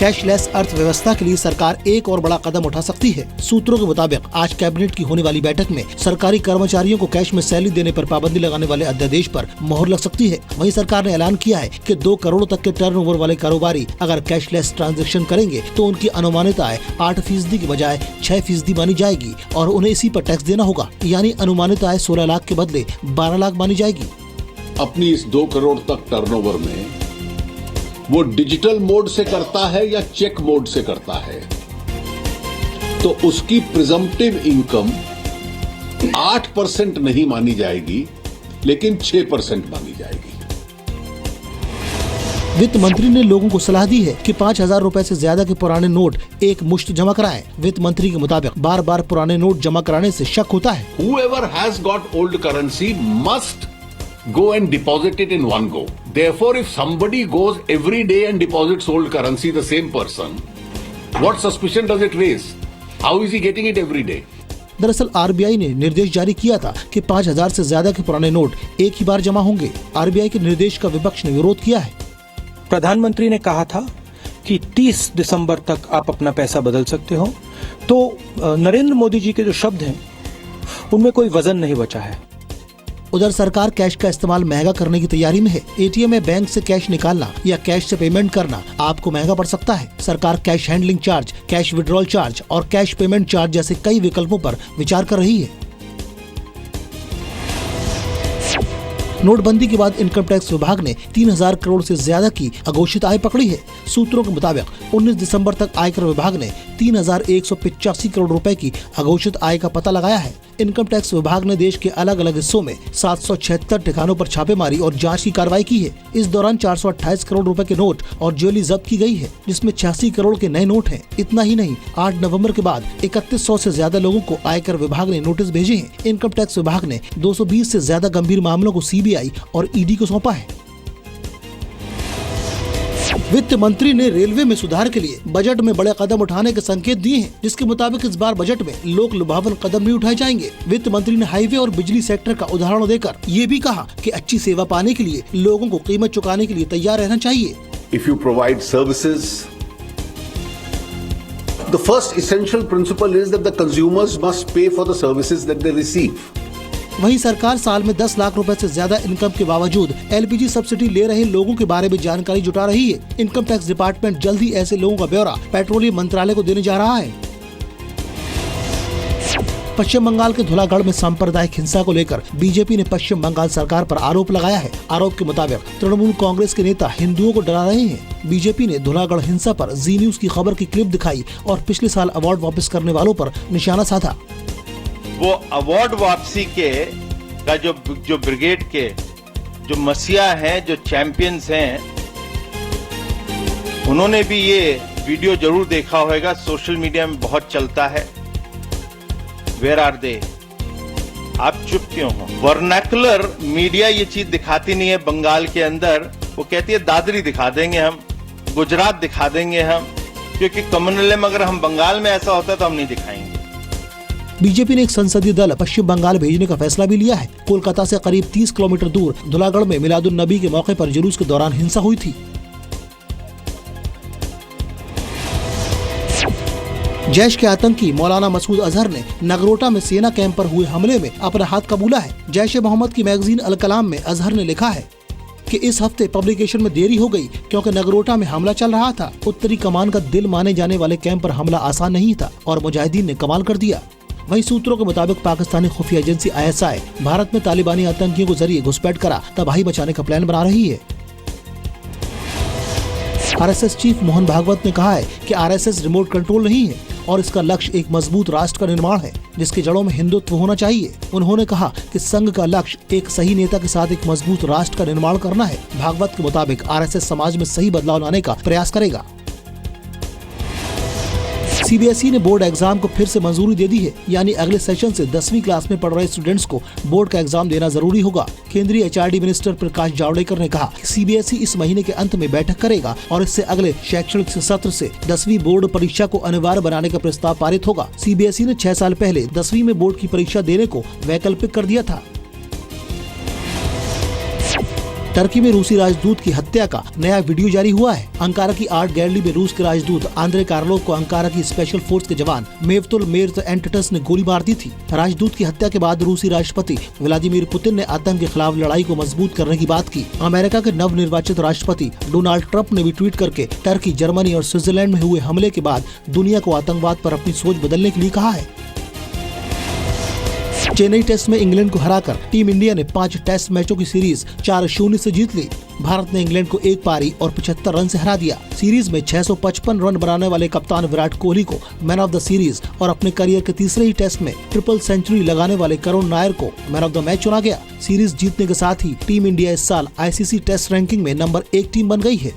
Cashless अर्थव्यवस्था के लिए सरकार एक और बड़ा कदम उठा सकती है। सूत्रों के मुताबिक आज कैबिनेट की होने वाली बैठक में सरकारी कर्मचारियों को कैश में सैलरी देने पर पाबंदी लगाने वाले अध्यादेश पर मोहर लग सकती है। वहीं सरकार ने ऐलान किया है कि 2 करोड़ तक के टर्नओवर वाले कारोबारी अगर कैशलेस ट्रांजैक्शन करेंगे तो उनकी अनुमानित आय 8% की बजाय 6% मानी जाएगी और उन्हें इसी पर टैक्स देना होगा, यानी अनुमानित आय 16 लाख के बदले 12 लाख मानी जाएगी। अपनी इस 2 करोड़ तक टर्नओवर में वो डिजिटल मोड से करता है या चेक मोड से करता है, तो उसकी प्रिजम्पटिव इनकम 8% नहीं मानी जाएगी, लेकिन 6% मानी जाएगी। वित्त मंत्री ने लोगों को सलाह दी है कि 5,000 रुपए से ज्यादा के पुराने नोट एक मुश्त जमा कराएं। वित्त मंत्री के मुताबिक बार बार पुराने नोट जमा कराने से शक होता है। Whoever has got old currency must go and deposit it in one go. Therefore, if somebody goes every day and deposits old currency, the same person, what suspicion does it raise? How is he getting it every day? दरअसल RBI ने निर्देश जारी किया था कि 5,000 से ज्यादा के पुराने नोट एक ही बार जमा होंगे। आरबीआई के निर्देश का विपक्ष ने विरोध किया है। प्रधानमंत्री ने कहा था कि 30 दिसंबर तक आप अपना पैसा बदल सकते हो, तो नरेंद्र मोदी जी के जो शब्द हैं उनमें कोई वजन नहीं बचा है। उधर सरकार कैश का इस्तेमाल महंगा करने की तैयारी में है। एटीएम में बैंक से कैश निकालना या कैश से पेमेंट करना आपको महंगा पड़ सकता है। सरकार cash handling charge, cash withdrawal charge और कैश पेमेंट चार्ज जैसे कई विकल्पों पर विचार कर रही है। नोटबंदी के बाद इनकम टैक्स विभाग ने 3,000 करोड़ से ज्यादा की अघोषित आय पकड़ी है। सूत्रों के मुताबिक 19 दिसंबर तक आयकर विभाग ने 3,185 करोड़ रुपए की अघोषित आय का पता लगाया है। इनकम टैक्स विभाग ने देश के अलग अलग हिस्सों में 776 ठिकानों पर छापेमारी और जांच की कार्रवाई की है। इस दौरान 428 करोड़ रुपए के नोट और ज्वेलरी जब्त की गई है, जिसमें 86 करोड़ के नए नोट हैं। इतना ही नहीं, 8 नवंबर के बाद 3100 से ज्यादा लोगों को आयकर विभाग ने नोटिस भेजे हैं। इनकम टैक्स विभाग ने 220 से ज्यादा गंभीर मामलों को सीबीआई और ईडी को सौंपा है। वित्त मंत्री ने रेलवे में सुधार के लिए बजट में बड़े कदम उठाने के संकेत दिए हैं, जिसके मुताबिक इस बार बजट में लोक लुभावन कदम नहीं उठाए जाएंगे। वित्त मंत्री ने हाईवे और बिजली सेक्टर का उदाहरण देकर ये भी कहा कि अच्छी सेवा पाने के लिए लोगों को कीमत चुकाने के लिए तैयार रहना चाहिए। If you provide services, the first essential principle is that the consumers must pay for the services that they receive. वहीं सरकार साल में 10 लाख रुपए से ज्यादा इनकम के बावजूद एलपीजी सब्सिडी ले रहे लोगों के बारे में जानकारी जुटा रही है। इनकम टैक्स डिपार्टमेंट जल्द ही ऐसे लोगों का ब्यौरा पेट्रोलियम मंत्रालय को देने जा रहा है। पश्चिम बंगाल के धुलागढ़ में सांप्रदायिक हिंसा को लेकर बीजेपी ने पश्चिम बंगाल सरकार पर आरोप लगाया है। आरोप के मुताबिक तृणमूल कांग्रेस के नेता हिंदुओं को डरा रहे हैं। बीजेपी ने धुलागढ़ हिंसा पर जी न्यूज की खबर की क्लिप दिखाई और पिछले साल अवार्ड वापस करने वालों पर निशाना साधा। वो अवार्ड वापसी के का जो ब्रिगेड के जो मसीहा हैं, जो चैंपियंस हैं, उन्होंने भी ये वीडियो जरूर देखा होगा। सोशल मीडिया में बहुत चलता है। Where are they? आप चुप क्यों हो? वर्नाकुलर मीडिया ये चीज दिखाती नहीं है बंगाल के अंदर। वो कहती है दादरी दिखा देंगे हम, गुजरात दिखा देंगे हम, क्योंकि कम्युनल में अगर हम बंगाल में ऐसा होता तो हम नहीं दिखाएंगे। बीजेपी ने एक संसदीय दल पश्चिम बंगाल भेजने का फैसला भी लिया है। कोलकाता से करीब 30 किलोमीटर दूर धुलागढ़ में मिलादुन नबी के मौके पर जुलूस के दौरान हिंसा हुई थी। जैश के आतंकी मौलाना मसूद अजहर ने नगरोटा में सेना कैंप पर हुए हमले में अपना हाथ कबूला है। जैश ए मोहम्मद की मैगजीन अल कलाम में अजहर ने लिखा है कि इस हफ्ते पब्लिकेशन में देरी हो गई क्योंकि नगरोटा में हमला चल रहा था। उत्तरी कमान का दिल माने जाने वाले कैंप पर हमला आसान नहीं था और मुजाहिदीन ने कमाल कर दिया। वहीं सूत्रों के मुताबिक पाकिस्तानी खुफिया एजेंसी ISI भारत में तालिबानी आतंकियों के जरिए घुसपैठ करा तबाही मचाने का प्लान बना रही है। RSS चीफ मोहन भागवत ने कहा है कि RSS रिमोट कंट्रोल नहीं है और इसका लक्ष्य एक मजबूत राष्ट्र का निर्माण है जिसके जड़ों में हिंदुत्व होना चाहिए। उन्होंने कहा कि संघ का लक्ष्य एक सही नेता के साथ एक मजबूत राष्ट्र का निर्माण करना है। भागवत के मुताबिक RSS समाज में सही बदलाव लाने का प्रयास करेगा। CBSE ने बोर्ड एग्जाम को फिर से मंजूरी दे दी है, यानी अगले सेशन से 10वीं क्लास में पढ़ रहे स्टूडेंट्स को बोर्ड का एग्जाम देना जरूरी होगा। केंद्रीय HRD मिनिस्टर प्रकाश जावड़ेकर ने कहा कि CBSE इस महीने के अंत में बैठक करेगा और इससे अगले शैक्षणिक सत्र से 10वीं बोर्ड परीक्षा को अनिवार्य बनाने का प्रस्ताव पारित होगा। CBSE ने 6 साल पहले 10वीं में बोर्ड की परीक्षा देने को वैकल्पिक कर दिया था। टर्की में रूसी राजदूत की हत्या का नया वीडियो जारी हुआ है। अंकारा की आर्ट गैलरी में रूस के राजदूत आंद्रे कार्लोव को अंकारा की स्पेशल फोर्स के जवान मेवतुल मेर्त एंटटस ने गोली मार दी थी। राजदूत की हत्या के बाद रूसी राष्ट्रपति व्लादिमीर पुतिन ने आतंक के खिलाफ लड़ाई को मजबूत करने की बात की। अमेरिका के नव निर्वाचित राष्ट्रपति डोनाल्ड ट्रंप ने भी ट्वीट करके टर्की, जर्मनी और स्विट्जरलैंड में हुए हमले के बाद दुनिया को आतंकवाद पर अपनी सोच बदलने के लिए कहा है। चेन्नई टेस्ट में इंग्लैंड को हराकर टीम इंडिया ने 5 टेस्ट मैचों की सीरीज 4-0 से जीत ली। भारत ने इंग्लैंड को 1 पारी और 75 रन से हरा दिया। सीरीज में 655 रन बनाने वाले कप्तान विराट कोहली को मैन ऑफ द सीरीज और अपने करियर के तीसरे ही टेस्ट में ट्रिपल सेंचुरी लगाने वाले करुण नायर को मैन ऑफ द मैच चुना गया। सीरीज जीतने के साथ ही टीम इंडिया इस साल ICC टेस्ट रैंकिंग में नंबर 1 टीम बन गई है।